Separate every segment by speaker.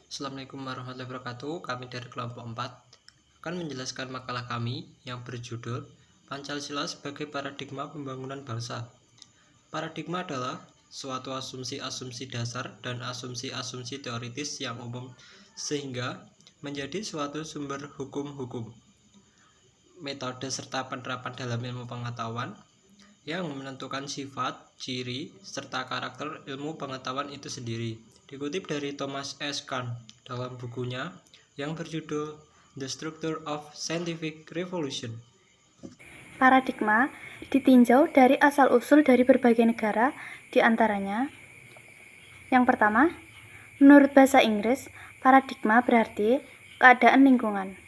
Speaker 1: Assalamualaikum warahmatullahi wabarakatuh. Kami dari kelompok 4 akan menjelaskan makalah kami yang berjudul Pancasila sebagai Paradigma Pembangunan Bangsa. Paradigma adalah suatu asumsi-asumsi dasar dan asumsi-asumsi teoritis yang umum sehingga menjadi suatu sumber hukum-hukum, metode serta penerapan dalam ilmu pengetahuan yang menentukan sifat, ciri, serta karakter ilmu pengetahuan itu sendiri. Dikutip dari Thomas S. Kuhn dalam bukunya yang berjudul The Structure of Scientific Revolution.
Speaker 2: Paradigma ditinjau dari asal-usul dari berbagai negara, di antaranya yang pertama, menurut bahasa Inggris, paradigma berarti keadaan lingkungan.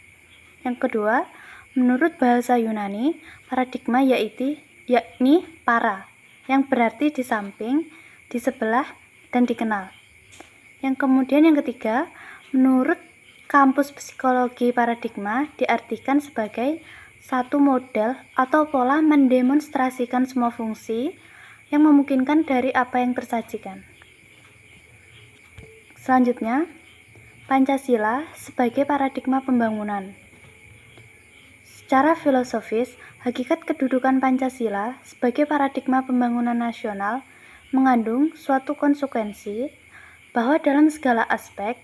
Speaker 2: Yang kedua, menurut bahasa Yunani, paradigma yakni para, yang berarti di samping, di sebelah, dan dikenal. Yang ketiga, menurut kampus psikologi, paradigma diartikan sebagai satu model atau pola mendemonstrasikan semua fungsi yang memungkinkan dari apa yang tersajikan. Selanjutnya, Pancasila sebagai paradigma pembangunan. Secara filosofis, hakikat kedudukan Pancasila sebagai paradigma pembangunan nasional mengandung suatu konsekuensi bahwa dalam segala aspek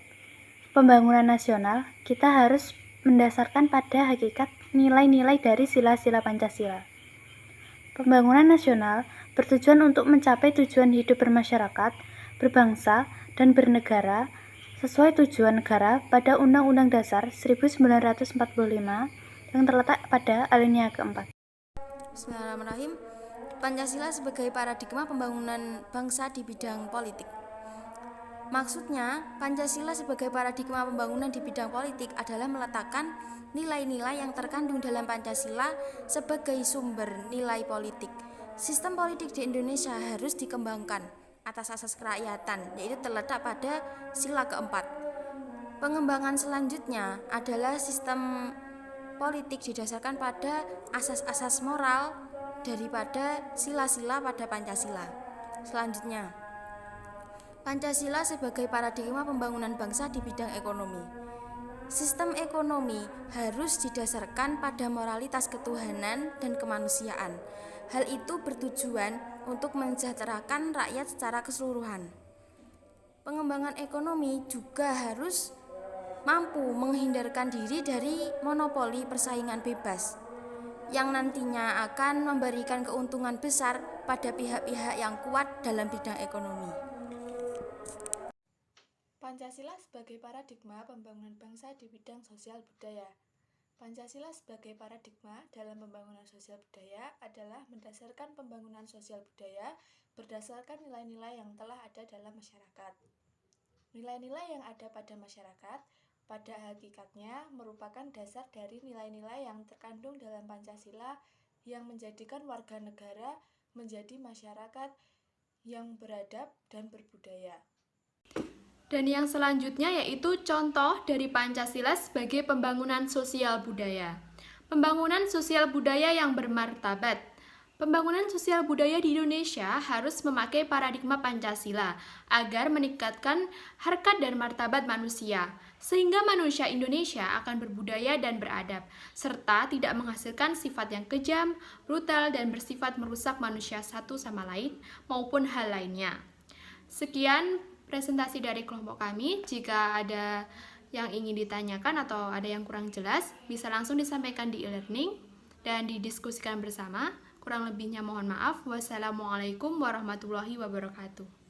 Speaker 2: pembangunan nasional kita harus mendasarkan pada hakikat nilai-nilai dari sila-sila Pancasila. Pembangunan nasional bertujuan untuk mencapai tujuan hidup bermasyarakat, berbangsa, dan bernegara sesuai tujuan negara pada Undang-Undang Dasar 1945 yang terletak pada alinea keempat.
Speaker 3: Bismillahirrahmanirrahim. Pancasila sebagai paradigma pembangunan bangsa di bidang politik. Maksudnya, Pancasila sebagai paradigma pembangunan di bidang politik adalah meletakkan nilai-nilai yang terkandung dalam Pancasila sebagai sumber nilai politik. Sistem politik di Indonesia harus dikembangkan atas asas kerakyatan, yaitu terletak pada sila keempat. Pengembangan selanjutnya adalah sistem politik didasarkan pada asas-asas moral daripada sila-sila pada Pancasila. Selanjutnya, Pancasila sebagai paradigma pembangunan bangsa di bidang ekonomi. Sistem ekonomi harus didasarkan pada moralitas ketuhanan dan kemanusiaan. Hal itu bertujuan untuk mensejahterakan rakyat secara keseluruhan. Pengembangan ekonomi juga harus mampu menghindarkan diri dari monopoli persaingan bebas yang nantinya akan memberikan keuntungan besar pada pihak-pihak yang kuat dalam bidang ekonomi.
Speaker 4: Pancasila sebagai paradigma pembangunan bangsa di bidang sosial budaya. Pancasila sebagai paradigma dalam pembangunan sosial budaya adalah mendasarkan pembangunan sosial budaya berdasarkan nilai-nilai yang telah ada dalam masyarakat. Nilai-nilai yang ada pada masyarakat pada hakikatnya merupakan dasar dari nilai-nilai yang terkandung dalam Pancasila yang menjadikan warga negara menjadi masyarakat yang beradab dan berbudaya.
Speaker 5: Dan yang selanjutnya yaitu contoh dari Pancasila sebagai pembangunan sosial budaya. Pembangunan sosial budaya yang bermartabat. Pembangunan sosial budaya di Indonesia harus memakai paradigma Pancasila agar meningkatkan harkat dan martabat manusia, sehingga manusia Indonesia akan berbudaya dan beradab, serta tidak menghasilkan sifat yang kejam, brutal, dan bersifat merusak manusia satu sama lain maupun hal lainnya. Sekian presentasi dari kelompok kami. Jika ada yang ingin ditanyakan atau ada yang kurang jelas, bisa langsung disampaikan di e-learning dan didiskusikan bersama. Kurang lebihnya mohon maaf. Wassalamualaikum warahmatullahi wabarakatuh.